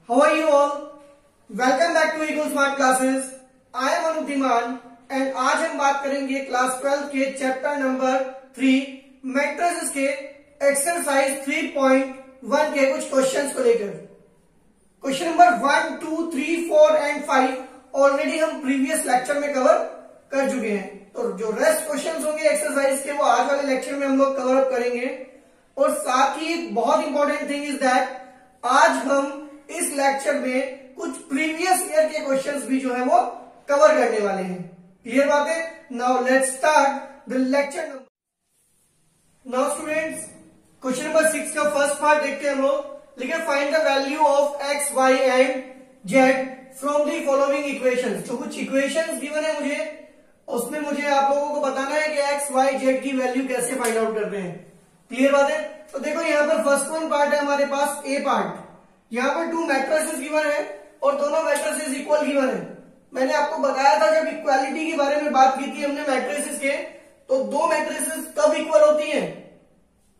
How are you all? Welcome back to Eagle Smart Classes. I am Anup Dhiman and आज हम बात करेंगे class 12 के chapter number 3 matrices के exercise 3.1 के कुछ क्वेश्चंस को लेकर। क्वेश्चन नंबर 1, 2, 3, 4 एंड 5 ऑलरेडी हम प्रीवियस लेक्चर में कवर कर चुके हैं, तो जो रेस्ट क्वेश्चंस होंगे एक्सरसाइज के वो आज वाले लेक्चर में हम लोग कवर अप करेंगे। और साथ ही एक बहुत इंपॉर्टेंट थिंग इज दैट आज हम इस लेक्चर में कुछ प्रीवियस ईयर के क्वेश्चंस भी जो है वो कवर करने वाले हैं। क्लियर बात है? Now let's start the lecture number. Now students, question number 6 का फर्स्ट पार्ट देखते हैं हम लोग। लिखे find the value of x, y and z from the following equations. जो कुछ इक्वेशंस गिवन है मुझे, उसमें मुझे आप लोगों को बताना है कि एक्स, वाई, जेड की वैल्यू कैसे फाइंड आउट करते हैं। क्लियर बात है? तो देखो यहाँ पर फर्स्ट वन पार्ट है हमारे पास, ए पार्ट। यहाँ पर 2 मैट्रिसेस गिवन है और दोनों मैट्रिसेस इक्वल गिवन है। मैंने आपको बताया था जब इक्वालिटी के बारे में बात की थी हमने मैट्रिसेस के, तो 2 मैट्रिसेस कब इक्वल होती हैं,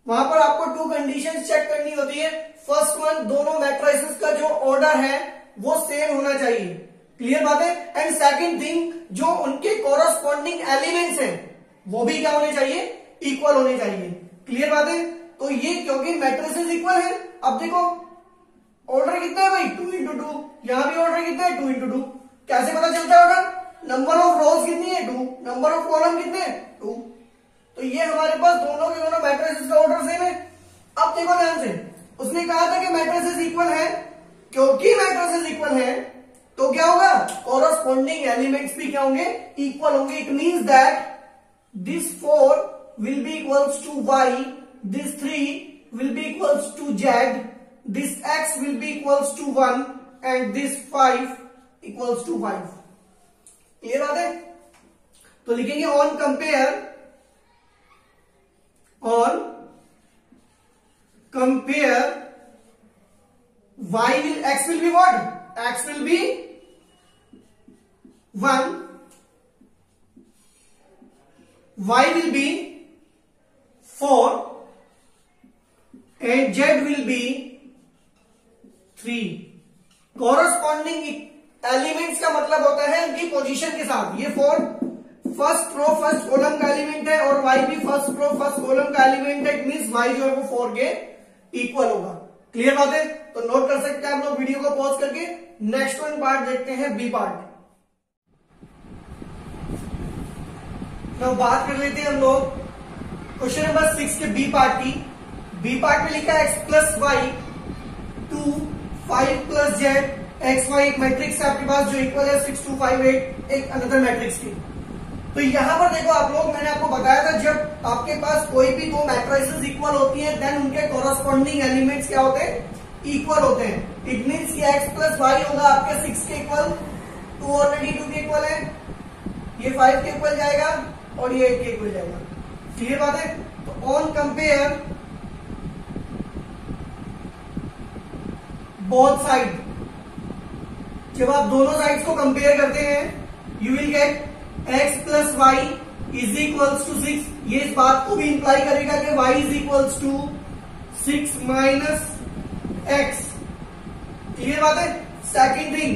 वहां पर आपको 2 कंडीशंस चेक करनी होती है। फर्स्ट वन, दोनों मैट्रिसेस का जो ऑर्डर है वो सेम होना चाहिए। क्लियर बात है? एंड सेकंड थिंग, जो उनके कोरस्पॉन्डिंग एलिमेंट्स हैं वो भी क्या होने चाहिए, इक्वल होने चाहिए। क्लियर बात है? तो ये क्योंकि मैट्रिसेस इक्वल है। अब देखो ऑर्डर कितना है भाई, 2 into 2। यहां भी ऑर्डर कितना है, 2 into 2। कैसे पता चलता है ऑर्डर? नंबर ऑफ रोज कितनी है, 2। नंबर ऑफ कॉलम कितने हैं, 2। तो ये हमारे पास दोनों के दोनों मैट्रिसेस का ऑर्डर सेम है। अब देखो ध्यान से, उसने कहा था कि मैट्रिसेस इक्वल है। क्योंकि मैट्रिसेस इक्वल है तो क्या होगा, कॉरस्पॉन्डिंग एलिमेंट्स भी क्या होंगे, इक्वल होंगे। It means that this 4 will be equals to y, this 3 will be equals to z, this x will be equals to 1 and this 5 equals to 5। Clear बात है? तो लिखेंगे on compare y will, x will be what, x will be 1, y will be 4 and z will be 3। Corresponding elements का मतलब होता है उनकी position के साथ। ये 4 फर्स्ट रो फर्स्ट कॉलम का एलिमेंट है और y भी फर्स्ट रो फर्स्ट कॉलम का एलिमेंट है। इट मींस y जो है वो 4 के इक्वल होगा। क्लियर बात है? तो नोट कर सकते हैं आप लोग वीडियो को पॉज करके। नेक्स्ट वन पार्ट देखते हैं, बी पार्ट। तो बात कर लेते हैं हम लोग क्वेश्चन नंबर 6 के बी पार्ट की। बी पार्ट में लिखा है x plus y 2 5 plus z x y. एक मैट्रिक्स है आपके पास जो इक्वल है 6 2 5 8, एक अनदर मैट्रिक्स की। तो यहां पर देखो आप लोग, मैंने आपको बताया था जब आपके पास कोई भी 2 मैट्रिसेस इक्वल होती हैं देन उनके कॉरस्पॉन्डिंग एलिमेंट्स क्या होते हैं, इक्वल होते हैं। इट मीन्स कि x प्लस वाई होगा आपके 6 के इक्वल, 2 ऑलरेडी 2 के इक्वल है, ये 5 के इक्वल जाएगा और ये 8 के इक्वल जाएगा। क्लियर बात है? तो ऑन कंपेयर बोथ साइड, जब आप दोनों साइड्स को कंपेयर करते हैं you will get x plus y is equals to 6। ये इस बात को भी इंप्लाई करेगा कि y is equals to 6 minus x। Clear बात है? सेकेंड थिंग,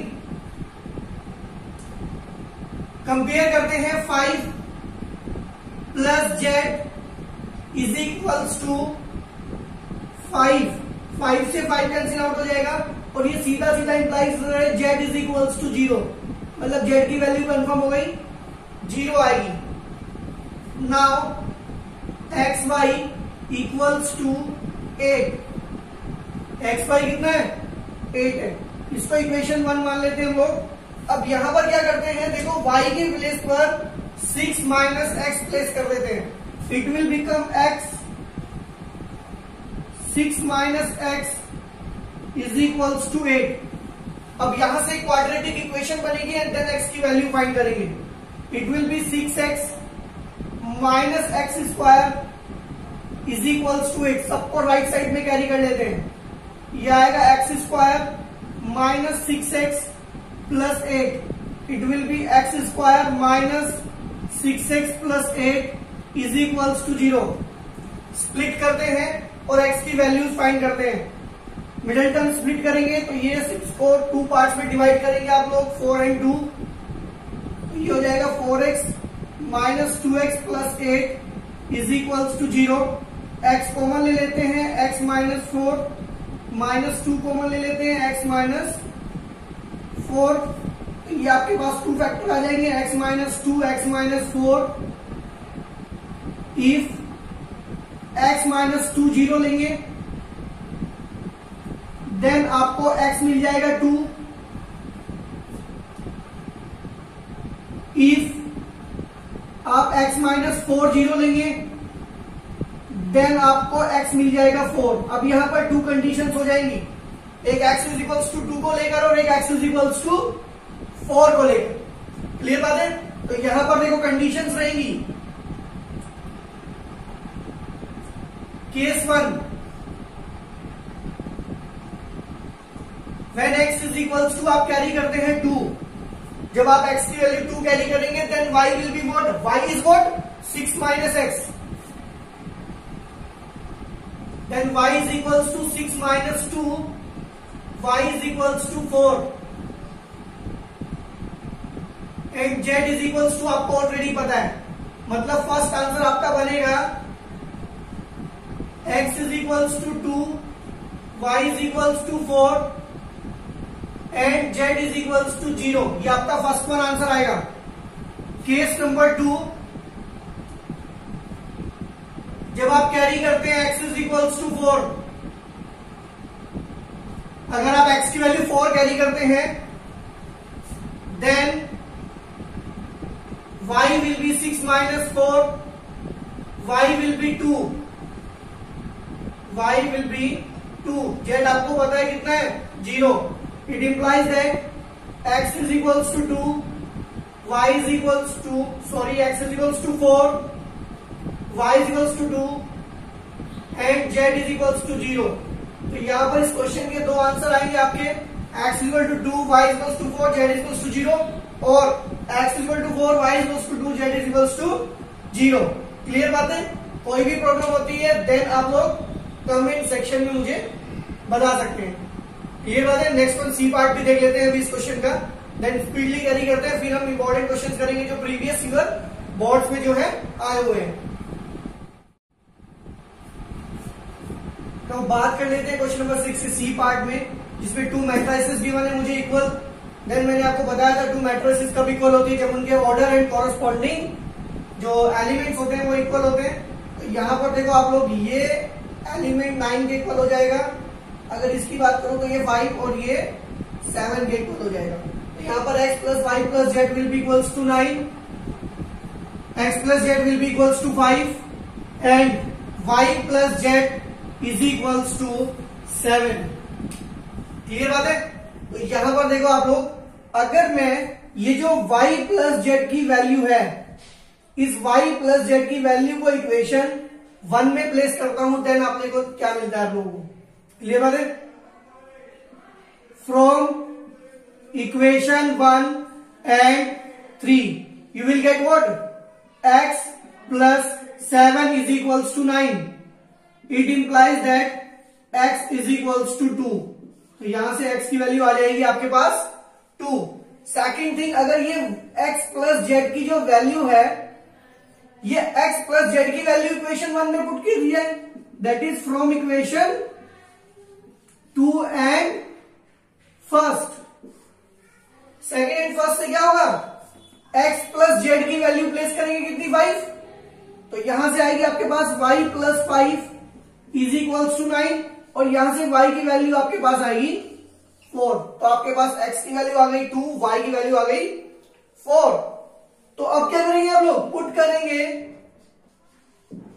कंपेयर करते हैं 5 plus z is equals to 5। 5 से 5 कैंसिल आउट हो जाएगा और ये सीधा सीधा implies z is equals to 0। मतलब जेड की वैल्यू कंफर्म हो गई, 0 आएगी। Now x y equals to 8। X y कितना है, 8 है। इसको इक्वेशन 1 मान लेते हैं हम लोग। अब यहां पर क्या करते हैं, देखो y के प्लेस पर 6 माइनस एक्स प्लेस कर देते हैं। It will become x 6 minus x is equals to 8। अब यहां से क्वाड्रेटिक इक्वेशन बनेगी एंड देन x की वैल्यू फाइंड करेंगे। It will be 6x minus x square is equals to 8। सबको राइट साइड में कैरी कर लेते हैं। यह आएगा x square minus 6x plus 8। It will be x square minus 6x plus 8 is equals to 0। Split करते हैं और x की वैल्यूज फाइंड करते हैं। मिडिल टर्म स्प्लिट करेंगे तो ये 6 को 2 पार्ट्स में डिवाइड करेंगे आप लोग, 4 and 2, ये हो जाएगा 4x minus 2x plus 8 is equals to 0। x common ले लेते हैं, x माइनस 4 माइनस 2 कॉमन ले लेते हैं, x माइनस 4, ये आपके पास 2 फैक्टर आ जाएंगे, x minus 2 x minus 4। If x minus 2 0 लेंगे देन आपको x मिल जाएगा 2। इफ आप x माइनस 4 0 लेंगे देन आपको x मिल जाएगा 4। अब यहां पर 2 कंडीशंस हो जाएंगी, एक x इज इक्वल्स टू 2 को लेकर और एक x इज इक्वल्स टू 4 को लेकर। क्लियर बात है? तो यहां पर देखो कंडीशंस रहेंगी। Case 1, when x is equals to आप कैरी करते हैं 2, जब आप x की वैल्यू 2 कैरी करेंगे then y will be what, y is what 6 minus x, then y is equals to 6 minus 2, y is equals to 4 and z is equals to आपको already पता है, मतलब फर्स्ट आंसर आपका बनेगा x is equals to 2, y is equals to 4 and z is equals to 0। ये आपका first one answer आएगा। Case number 2, जब आप कैरी करते हैं x इज इक्वल्स टू 4, अगर आप x की वैल्यू 4 कैरी करते हैं then y will be 6 minus 4, y will be 2, y will be 2, z आपको पता है कितना है 0। It implies that x is equals to 2, y is equals to x is equals to 4, y is equals to 2 and z is equals to 0। तो यहां पर इस question के दो आंसर आएंगे आपके, x is equal to 2, y is equals to 4, z is equals to 0 और x is equal to 4, y is equals to 2, z is equals to 0। Clear बात है? कोई भी प्रॉब्लम होती है देन आप लोग कमेंट सेक्शन में मुझे बता सकते हैं। क्लियर बात है? नेक्स्ट वन सी पार्ट भी देख लेते हैं अभी इस क्वेश्चन का, देन स्पीडली कैरी करते हैं, फिर हम इंपॉर्टेंट क्वेश्चन करेंगे जो प्रीवियस ईयर बोर्ड्स में जो है आए हुए हैं। तो बात कर लेते हैं क्वेश्चन नंबर 6 सी पार्ट में, जिसमें 2 मैट्रिसेस गिवन है मुझे इक्वल। देन मैंने आपको बताया था 2 मैट्रिसेस कब इक्वल होती है, जब उनके ऑर्डर एंड कॉरस्पॉन्डिंग जो एलिमेंट्स होते हैं वो इक्वल होते हैं। तो यहां पर देखो आप लोग, ये एलिमेंट 9 के इक्वल हो जाएगा, अगर इसकी बात करो तो ये 5 और ये 7 के इक्वल हो जाएगा। तो यहां पर x plus y plus z will be equals to 9, x plus z will be equals to 5 and y plus z is equals to 7। Clear बात है? तो यहां पर देखो आप लोग, अगर मैं ये जो y प्लस जेड की वैल्यू है, इस y प्लस जेड की वैल्यू को इक्वेशन 1 में प्लेस करता हूं देन आप देखो क्या मिलता है आप लोगों को। क्लियर बात है? From equation 1 and 3 you will get what, x plus 7 is equals to 9। It implies that x is equals to 2। तो यहां से x की वैल्यू आ जाएगी आपके पास 2। सेकेंड थिंग, अगर ये x प्लस जेड की जो वैल्यू है, ये x प्लस जेड की वैल्यू इक्वेशन 1 में पुट कीजिए, that is from equation 2 and first. Second and first से क्या होगा, x प्लस जेड की वैल्यू प्लेस करेंगे कितनी 5, तो यहां से आएगी आपके पास y plus 5 is equals to 9 और यहां से y की वैल्यू आपके पास आएगी 4। तो आपके पास x की वैल्यू आ गई 2, y की वैल्यू आ गई 4। तो अब क्या करेंगे आप लोग, पुट करेंगे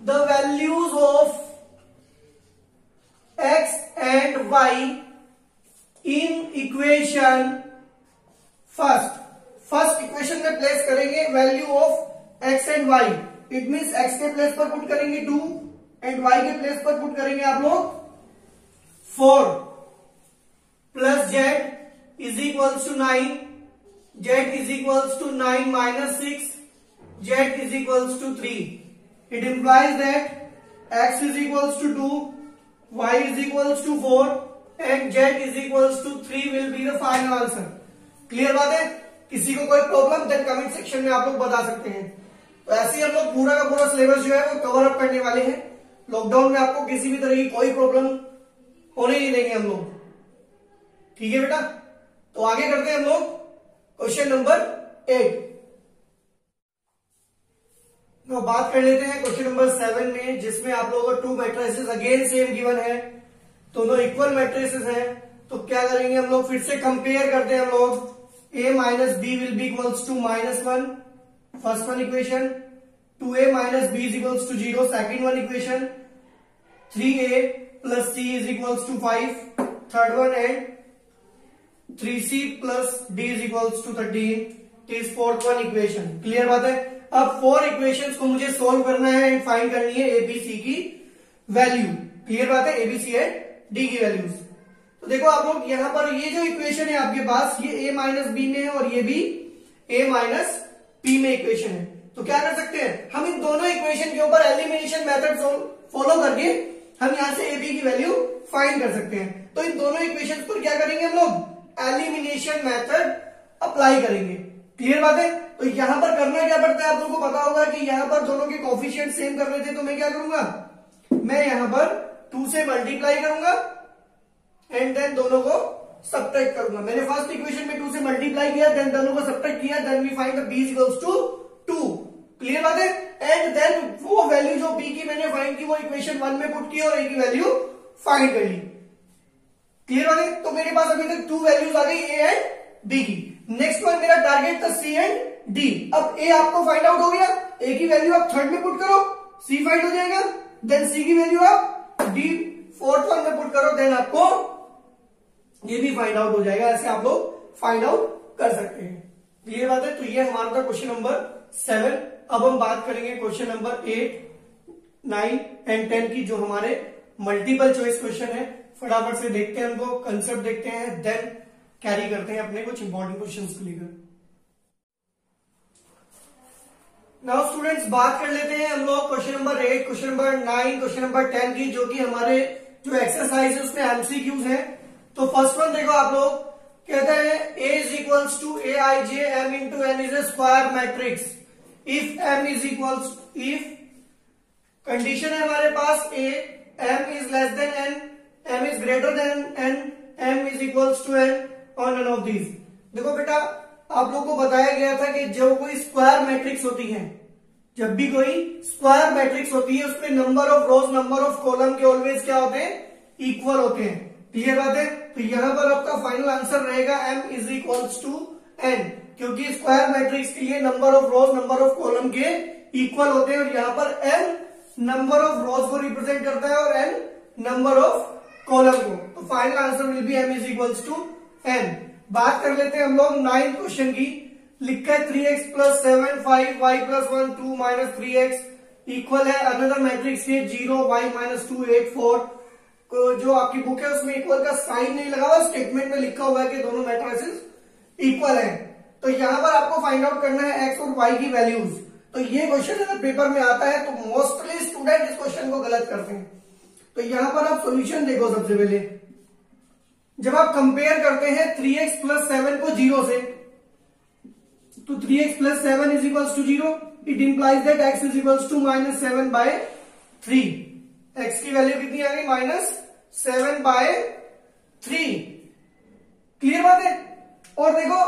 the values of x and y in equation first equation में प्लेस करेंगे value of x and y। It means x के प्लेस पर पुट करेंगे 2 एंड y के प्लेस पर पुट करेंगे आप लोग 4 plus z is equals to 9, z is equals to 9 minus 6, z is equals to 3। It implies that x is equals to 2, y is equals to 4 and z is equals to 3 will be the final answer. Clear बात है? किसी को कोई problem then comment section में आप लोग बता सकते हैं। तो ऐसे ही हम लोग पूरा का पूरा सिलेबस जो है वो कवर अप करने वाले हैं। लॉकडाउन में आपको किसी भी तरह की कोई प्रॉब्लम होने नहीं देंगे हम लोग। ठीक है बेटा, तो आगे करते हैं हम लोग क्वेश्चन नंबर 8। तो बात कर लेते हैं क्वेश्चन नंबर 7 में, जिसमें आप लोगों को 2 मैट्रिसेस अगेन सेम गिवन है, दोनों इक्वल मैट्रिसेस हैं। तो क्या करेंगे हम लोग, फिर से कंपेयर करते हैं हम लोग। a minus B will be equals to -1, first one equation. 2a minus B is equals to 0, second one equation. 3a plus c is equals to 5, third one. And 3c plus d is equals to 13 is fourth one equation. Clear बात है? अब 4 equations को मुझे solve करना है and find करनी है ABC की वैल्यू। क्लियर बात है? एबीसी एंड डी की वैल्यूज। तो देखो आप लोग यहां पर ये जो इक्वेशन है आपके पास, ये a माइनस बी में है और ये भी a माइनस पी में इक्वेशन है। तो क्या कर सकते हैं हम, इन दोनों इक्वेशन के ऊपर एलिमिनेशन मेथड फॉलो करके हम यहां से ए बी की वैल्यू फाइंड कर सकते हैं। तो इन दोनों इक्वेशन पर क्या करेंगे हम लोग, एलिमिनेशन मेथड अप्लाई करेंगे। क्लियर बात है? तो यहां पर करना क्या पड़ता है, आप लोगों को पता होगा कि यहां पर दोनों के कोफिशिएंट सेम कर रहे थे। तो मैं क्या करूंगा, मैं यहां पर 2 से मल्टीप्लाई करूंगा एंड देन दोनों को सब्ट्रैक्ट करूंगा। मैंने फर्स्ट इक्वेशन में 2 से मल्टीप्लाई किया, देन दोनों को सब्ट्रैक्ट किया, then we find the b equals to 2। Clear बात है? एंड देन वो वैल्यू जो b की मैंने फाइंड की वो इक्वेशन 1 में पुट की और a की वैल्यू फाइंड कर ली। क्लियर बात है? तो मेरे पास अभी तक 2 वैल्यूज आ गई, a एंड b की। नेक्स्ट वन मेरा टारगेट था c एंड d। अब a आपको फाइंड आउट हो गया, a की वैल्यू आप थर्ड में पुट करो, c फाइंड हो जाएगा। देन c की वैल्यू आप d फोर्थ वन में पुट करो, देन आपको ये भी फाइंड आउट हो जाएगा। ऐसे आप लोग फाइंड आउट कर सकते हैं। क्लियर बात है? तो ये हमारा था क्वेश्चन नंबर 7। अब हम बात करेंगे क्वेश्चन नंबर 8, 9 एंड 10 की, जो हमारे मल्टीपल चॉइस क्वेश्चन है। फटाफट से देखते हैं उनको, कंसेप्ट देखते हैं, देन कैरी करते हैं अपने कुछ इंपॉर्टेंट क्वेश्चंस को लेकर। नाउ स्टूडेंट्स, बात कर लेते हैं हम लोग question number 8, question number 9, question number 10 की, जो कि हमारे जो एक्सरसाइज है उसमें एमसीक्यूज है। तो फर्स्ट वन देखो आप लोग, कहता है a is equals to A I J M into N is a square matrix if m is equals, if condition है हमारे पास a, m is less than n, m is greater than n, m is equals to n और none of these. देखो बेटा, आप लोग को बताया गया था कि जो कोई स्क्वायर मैट्रिक्स होती है, जब भी कोई स्क्वायर मैट्रिक्स होती है उसमें number of rows number of column के ऑलवेज क्या होते हैं, इक्वल होते हैं। क्लियर बात है? तो यहां पर आपका फाइनल आंसर रहेगा m is equals to n, क्योंकि स्क्वायर मैट्रिक्स के लिए number of rows number of column के इक्वल होते हैं और यहाँ पर n नंबर ऑफ रोज को रिप्रेजेंट करता है और n नंबर ऑफ कॉलम को। तो final answer will be m is equals to n। बात कर लेते हैं हम लोग 9th क्वेश्चन की। लिखा है 3x plus 7 5 y plus 1 2 minus 3x equal है अनदर मैट्रिक्स के 0 y माइनस 2 8 4। जो आपकी बुक है उसमें इक्वल का साइन नहीं लगा हुआ, स्टेटमेंट में लिखा हुआ है कि दोनों मैट्रिसेस इक्वल है। तो यहां पर आपको फाइंड आउट करना है x और y की वैल्यूज। तो ये क्वेश्चन अगर पेपर में आता है तो मोस्टली स्टूडेंट इस क्वेश्चन को गलत करते हैं। तो यहां पर आप सॉल्यूशन देखो। सबसे पहले जब आप कंपेयर करते हैं 3x प्लस 7 को 0 से, तो 3x plus 7 is equals to 0, it implies that x is equals to minus 7 by 3। x की वैल्यू कितनी आ गई, माइनस 7 बाय 3। क्लियर बात है? और देखो,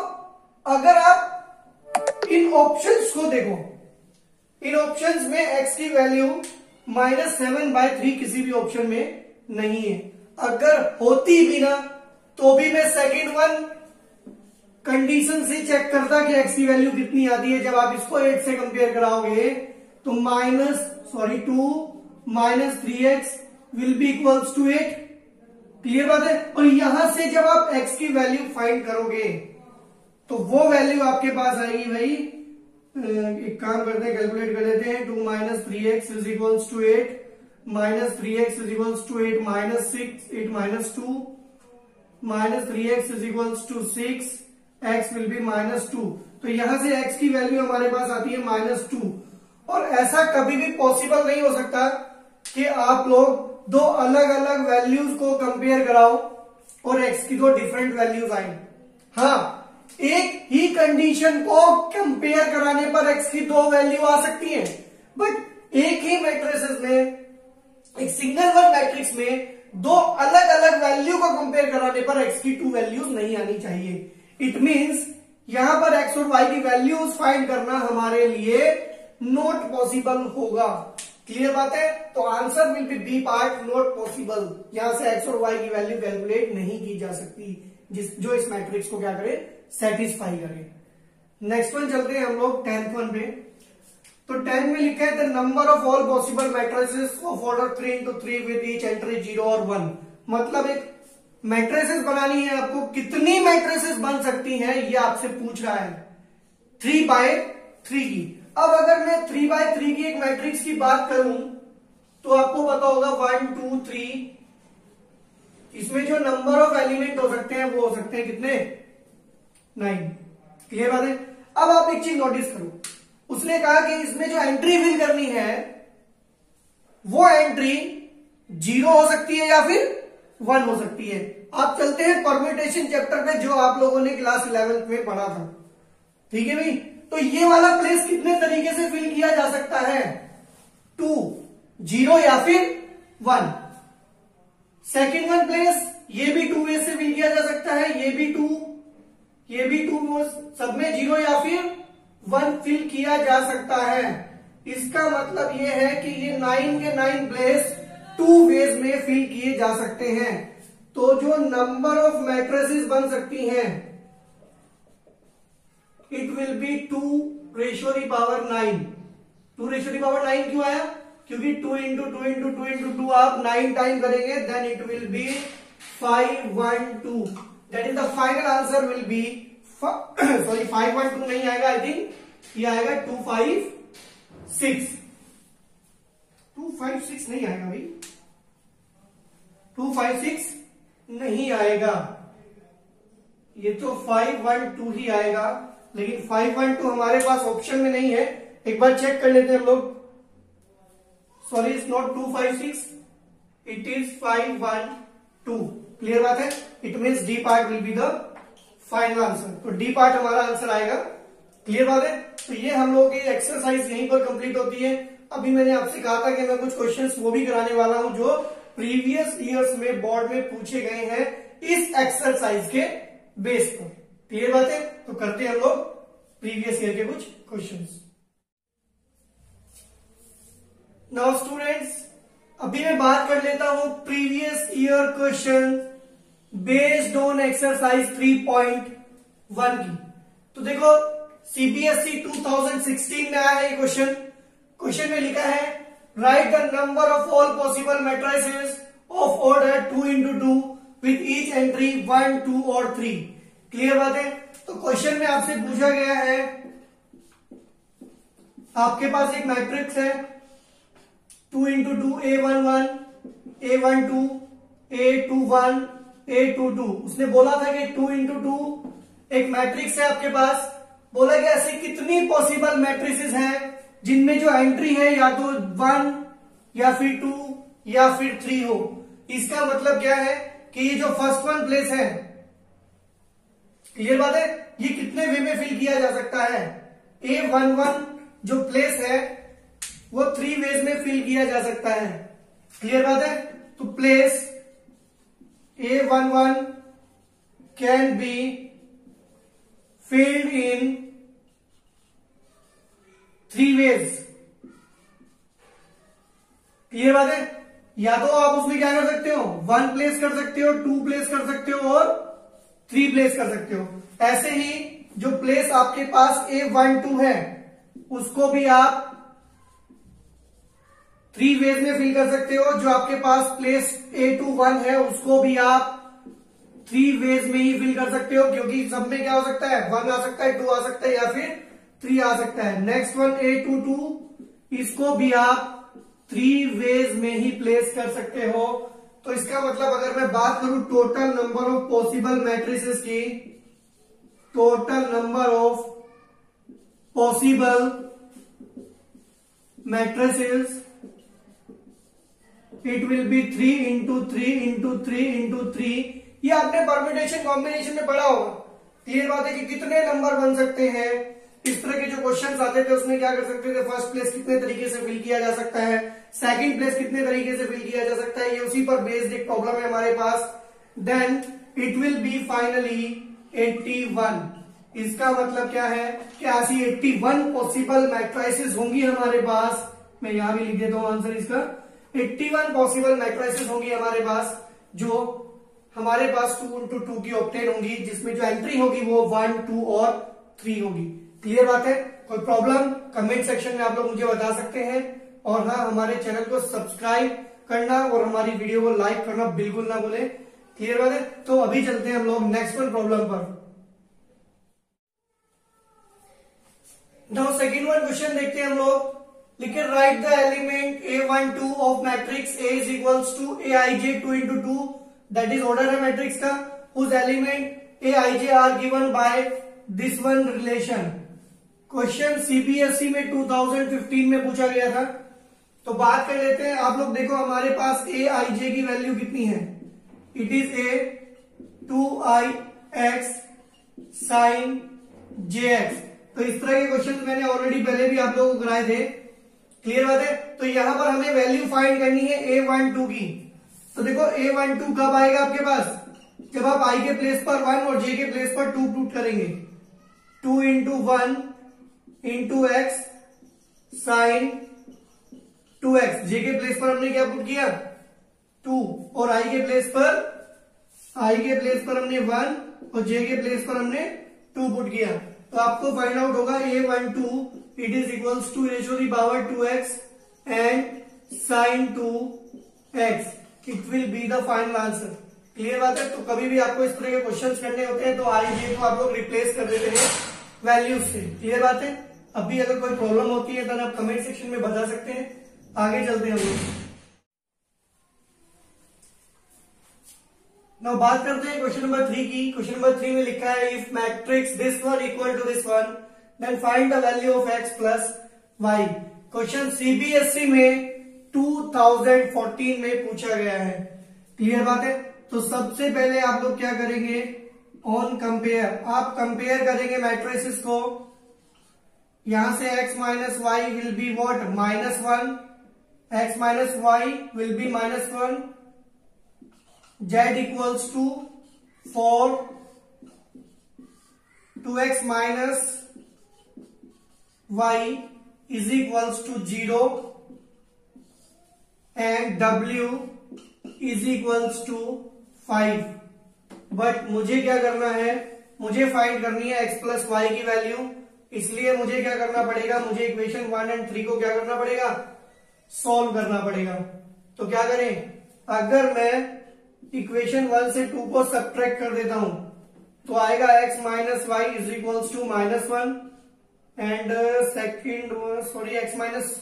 अगर आप इन ऑप्शंस को देखो, इन ऑप्शंस में x की वैल्यू माइनस 7 बाय 3 किसी भी ऑप्शन में नहीं है। अगर होती भी ना तो भी मैं सेकंड वन कंडीशन से चेक करता कि x की वैल्यू कितनी आती है। जब आप इसको 8 से कंपेयर कराओगे तो 2 minus 3x will be equals to 8। Clear बात है? और यहां से जब आप x की वैल्यू फाइंड करोगे तो वो वैल्यू आपके पास आएगी भाई, एक काम करते हैं, कैलकुलेट कर लेते हैं। 2 minus 3x is equals to 8 minus 3x is equals to 8 minus 6 8 minus 2 minus 3x is equals to 6, x will be minus 2। तो यहां से x की वैल्यू हमारे पास आती है माइनस 2। और ऐसा कभी भी पॉसिबल नहीं हो सकता कि आप लोग दो अलग अलग वैल्यूज को कंपेयर कराओ, और x की दो डिफरेंट वैल्यूज आई। हाँ, एक ही कंडीशन को कंपेयर कराने पर x की दो वैल्यू आ सकती है, बट एक ही मैट्रिसेस में, एक सिंगल वन मैट्रिक्स में दो अलग अलग वैल्यू को कंपेयर कराने पर x की टू वैल्यूज नहीं आनी चाहिए। इट मींस यहां पर x और y की वैल्यूज फाइंड करना हमारे लिए नॉट पॉसिबल होगा। क्लियर बात है? तो answer will be B part, not possible. यहां से x और y की वैल्यू कैलकुलेट नहीं की जा सकती जो इस मैट्रिक्स को क्या करे, सेटिस्फाई करे। नेक्स्ट वन चलते हैं हम लोग 10th वन पे। तो 10 में लिखा है the number of all possible matrices of order 3 with each entry 0 और 1। मतलब एक मैट्रिसेस बनानी है आपको, कितनी मैट्रिसेस बन सकती हैं ये आपसे पूछ रहा है, 3x3 की। अब अगर मैं 3x3 की एक मैट्रिक्स की बात करूं तो आपको पता होगा 1 2 3, इसमें जो नंबर ऑफ एलिमेंट हो सकते हैं वो हो सकते हैं कितने, 9। क्लियर बात है? अब आप एक चीज नोटिस करो, उसने कहा कि इसमें जो एंट्री फिल करनी है वो एंट्री 0 हो सकती है या फिर 1 हो सकती है। आप चलते हैं परम्यूटेशन चैप्टर पे जो आप लोगों ने क्लास 11th में पढ़ा था। ठीक है भाई? तो ये वाला प्लेस कितने तरीके से फिल किया जा सकता है, 2, 0 या फिर 1। सेकेंड वन प्लेस ये भी 2 वे से फिल किया जा सकता है, ये भी 2, सब में 0 या फिर 1 फिल किया जा सकता है। इसका मतलब ये है कि ये 9 के 9 प्लेस 2 वेज में फिल किए जा सकते हैं। तो जो नंबर ऑफ मैट्रिसेस बन सकती हैं इट विल बी 2⁴9। 2⁴9 क्यों आया? क्योंकि 2 इंटू 2 इंटू 2 इंटू 2 आप 9 टाइम करेंगे, then it will be 512। That is the final answer will be, sorry 512 नहीं आएगा, आई थिंक ये आएगा 256। 256 नहीं आएगा भाई, 256 नहीं आएगा, ये तो 512 ही आएगा। लेकिन 512 हमारे पास ऑप्शन में नहीं है, एक बार चेक कर लेते हैं हम लोग। Sorry, it's not 256, it is 512। Clear बात है? It means D part will be the final answer. तो डी पार्ट हमारा आंसर आएगा। क्लियर बात है? तो ये हम लोगों की एक्सरसाइज यहीं पर कंप्लीट होती है। अभी मैंने आपसे कहा था कि मैं कुछ क्वेश्चंस वो भी कराने वाला हूं जो प्रीवियस ईयर्स में बोर्ड में पूछे गए हैं इस एक्सरसाइज के बेस पर। क्लियर बात है? तो करते हैं हम लोग प्रीवियस ईयर के कुछ क्वेश्चंस। नाउ स्टूडेंट्स, अभी मैं बात कर लेता हूं previous year question based on exercise 3.1 की। तो देखो, सीबीएसई 2016 में आया है ये क्वेश्चन। क्वेश्चन में लिखा है right the number of all possible matrices of order 2 into 2 with each entry 1 2 और 3। क्लियर बात है? तो क्वेश्चन में आपसे पूछा गया है, आपके पास एक मैट्रिक्स है 2 into 2 A11 A12 A21 A22। उसने बोला था कि 2 इंटू 2 एक मैट्रिक्स है आपके पास। बोला कि ऐसी कितनी पॉसिबल मैट्रिसेस हैं जिनमें जो एंट्री है या तो 1 या फिर 2 या फिर 3 हो। इसका मतलब क्या है कि ये जो फर्स्ट वन प्लेस है, क्लियर बात है, ये कितने वे में फिल किया जा सकता है। A11 जो प्लेस है वो 3 वेज में फिल किया जा सकता है। क्लियर बात है? तो place A11 can be filled in 3 ways। Clear बात है? या तो आप उसमें क्या कर सकते हो, 1 प्लेस कर सकते हो, 2 प्लेस कर सकते हो और 3 प्लेस कर सकते हो। ऐसे ही जो प्लेस आपके पास A12 है उसको भी आप 3 वेज में फिल कर सकते हो। जो आपके पास प्लेस A21 है उसको भी आप 3 वेज में ही फिल कर सकते हो, क्योंकि सब में क्या हो सकता है, 1 आ सकता है, 2 आ सकता है या फिर 3 आ सकता है। नेक्स्ट वन A22, इसको भी आप 3 वेज में ही प्लेस कर सकते हो। तो इसका मतलब अगर मैं बात करूं total number of possible matrices की, total number of possible matrices it will be 3 into 3 into 3 into 3 ये आपने परम्यूटेशन कॉम्बिनेशन में पढ़ा होगा। क्लियर बात है कि कितने नंबर बन सकते हैं, इस तरह के जो क्वेश्चंस आते थे उसमें क्या कर सकते थे, फर्स्ट प्लेस कितने तरीके से फिल किया जा सकता है, सेकंड प्लेस कितने तरीके से फिल किया जा सकता है, ये उसी पर बेस्ड एक प्रॉब्लम है हमारे पास। Then it will be finally 81। इसका मतलब क्या है कि ऐसी 81 पॉसिबल मैट्रिसेस होंगी हमारे पास। मैं यहां भी लिख देता हूं आंसर इसका, 81 पॉसिबल मैट्रिसेस होंगी हमारे पास, जो हमारे पास 2 into 2 की ऑक्टेन होंगी, जिसमें जो एंट्री होगी वो 1, 2 और 3 होगी। क्लियर बात है? कोई प्रॉब्लम कमेंट सेक्शन में आप लोग मुझे बता सकते हैं। और हाँ, हमारे चैनल को सब्सक्राइब करना और हमारी वीडियो को लाइक करना बिल्कुल ना भूलें। क्लियर बात है? तो अभी चलते हैं हम लोग नेक्स्ट वन प्रॉब्लम पर। नाउ सेकंड वन क्वेश्चन देखते हैं हम लोग। लिखे write the element A12 of matrix A is equals to Aij 2 into 2, that is order है मैट्रिक्स का, whose element Aij are given by this one relation. Question CBSE में 2015 में पूछा गया था। तो बात कर लेते हैं। आप लोग देखो हमारे पास Aij की वैल्यू कितनी है, it is A2ix sin jx। तो इस तरह के क्वेश्चन मैंने ऑलरेडी पहले भी आप लोगों को कराए थे। क्लियर बात है? तो यहां पर हमें वैल्यू फाइंड करनी है A12 की। तो देखो A12 कब आएगा आपके पास, जब आप i के प्लेस पर 1 और j के प्लेस पर 2 पुट करेंगे। 2 into 1 into x sin 2x। j के प्लेस पर हमने क्या पुट किया, 2, और i के प्लेस पर हमने 1 और j के प्लेस पर हमने 2 पुट किया। तो आपको फाइंड आउट होगा A12 it is equals to a to the power 2x and sin 2x। It will be the final answer. Clear बात है? तो कभी भी आपको इस तरह के क्वेश्चंस करने होते हैं तो i को आप लोग रिप्लेस कर देते हैं वैल्यूज से। क्लियर बात है? अभी अगर कोई प्रॉब्लम होती है तो आप कमेंट सेक्शन में बता सकते हैं। आगे चलते हैं हम लोग। नाउ बात करते हैं क्वेश्चन नंबर 3 की। क्वेश्चन नंबर 3 में लिखा है if matrix this one equal to this one then find the value of x plus y। Question CBSE में 2014 में पूछा गया है। क्लियर बात है? तो सबसे पहले आप लोग क्या करेंगे, ऑन कंपेयर, आप कंपेयर करेंगे मैट्रिसेस को। यहां से x minus Y will be what, -1, x minus Y will be -1, z equals to 4, 2x minus y is equals to 0 and w is equals to 5। But मुझे क्या करना है, मुझे फाइंड करनी है x प्लस वाई की वैल्यू। इसलिए मुझे क्या करना पड़ेगा, मुझे इक्वेशन 1 और 3 को क्या करना पड़ेगा, सॉल्व करना पड़ेगा। तो क्या करें, अगर मैं इक्वेशन 1 से 2 को सब्ट्रैक्ट कर देता हूं तो आएगा x minus Y is equals to -1 and second x minus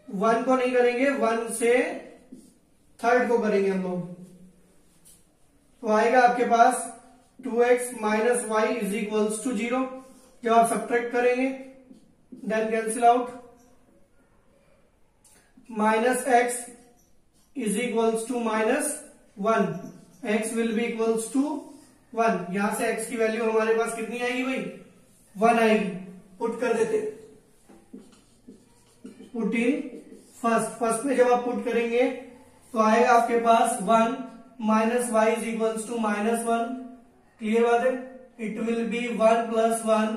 1 को नहीं करेंगे, 1 से 3rd को करेंगे हम लोग। तो आएगा आपके पास 2x minus Y is equals to 0। जब आप सब्ट्रैक्ट करेंगे then cancel out, -x is equals to -1, x will be equals to 1। यहां से x की वैल्यू हमारे पास कितनी आएगी भाई, 1 आएगी। पुट कर देते, पुट इन फर्स्ट में जब आप पुट करेंगे तो आएगा आपके पास 1 minus Y is equals to -1। Clear बात है? It will be 1 plus 1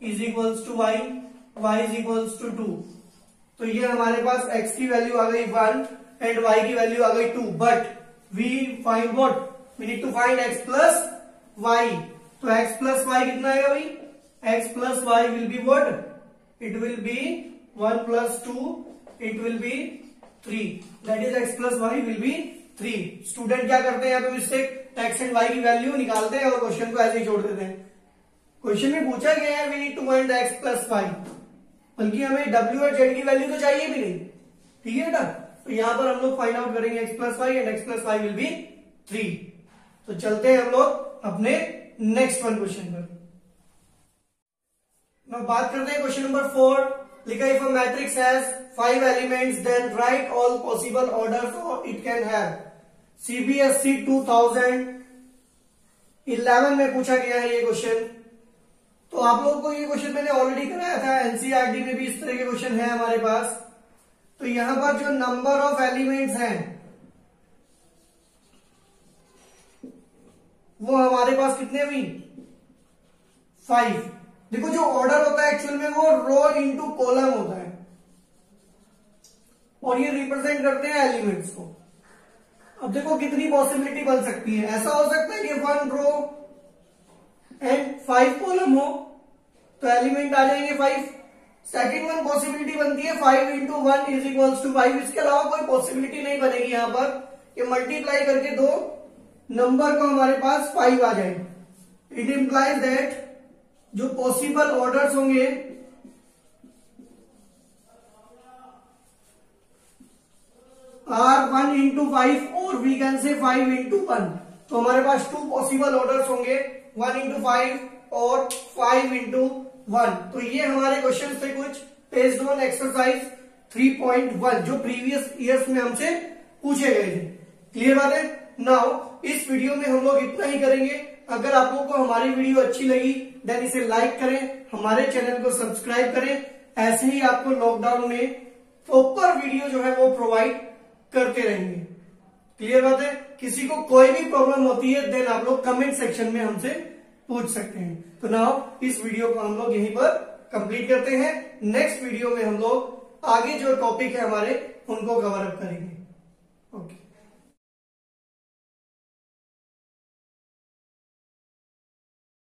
is equals to Y, Y is equals to 2। तो ये हमारे पास x की वैल्यू आ गई 1 एंड y की वैल्यू आ गई 2। But we find what, we need to find x plus y। तो x प्लस y कितना आएगा भाई, x plus y will be what, it will be 1 plus 2, it will be 3, that is x plus y will be 3। Student क्या करते हैं, यहाँ पे mistake, x and y की वैल्यू निकालते हैं और क्वेश्चन को ऐसे ही छोड़ देते हैं। क्वेश्चन में पूछा गया है we need to find x plus y, बल्कि हमें w और z की वैल्यू तो चाहिए भी नहीं। ठीक है बेटा? तो यहां पर हम लोग फाइंड आउट करेंगे x plus Y and x plus Y will be 3। तो चलते हैं हम लोग अपने नेक्स्ट वन क्वेश्चन पर। अब बात करते हैं क्वेश्चन नंबर 4। लिखा if a matrix has 5 elements then write all possible orders it can have. CBSE 11 में पूछा गया है ये क्वेश्चन। तो आप लोगों को ये क्वेश्चन मैंने ऑलरेडी कराया था, एनसीईआरटी में भी इस तरह के क्वेश्चन है हमारे पास। तो यहां पर जो नंबर ऑफ एलिमेंट्स हैं वो हमारे पास कितने हुई, 5। देखो जो ऑर्डर होता है एक्चुअल में वो रो इनटू कॉलम होता है और ये रिप्रेजेंट करते हैं एलिमेंट्स को। अब देखो कितनी पॉसिबिलिटी बन सकती है। ऐसा हो सकता है कि 1 रो एंड 5 कॉलम हो तो एलिमेंट आ जाएंगे 5। सेकेंड वन पॉसिबिलिटी बनती है 5 इंटू 1 इज इक्वल्स टू 5। इसके अलावा कोई पॉसिबिलिटी नहीं बनेगी यहां पर। ये मल्टीप्लाई करके दो नंबर को हमारे पास 5 आ जाएंगे। इट इंप्लाइज दैट जो पॉसिबल ऑर्डर्स होंगे आर 1 इंटू 5 और वी कैन से 5 इंटू 1। तो हमारे पास 2 पॉसिबल ऑर्डर्स होंगे, 1 इंटू 5 और 5 इंटू 1। तो ये हमारे क्वेश्चन थे कुछ बेस्ड ऑन एक्सरसाइज 3.1 जो प्रीवियस ईयर्स में हमसे पूछे गए थे। क्लियर बात है। नाउ इस वीडियो में हम लोग इतना ही करेंगे। अगर आप लोगों को हमारी वीडियो अच्छी लगी देन इसे लाइक करें, हमारे चैनल को सब्सक्राइब करें। ऐसे ही आपको लॉकडाउन में प्रॉपर वीडियो जो है वो प्रोवाइड करते रहेंगे। क्लियर बात है। किसी को कोई भी प्रॉब्लम होती है देन आप लोग कमेंट सेक्शन में हमसे पूछ सकते हैं। तो नाउ इस वीडियो को हम लोग यहीं पर कंप्लीट करते हैं। नेक्स्ट वीडियो में हम लोग आगे जो टॉपिक है हमारे उनको कवर अप करेंगे।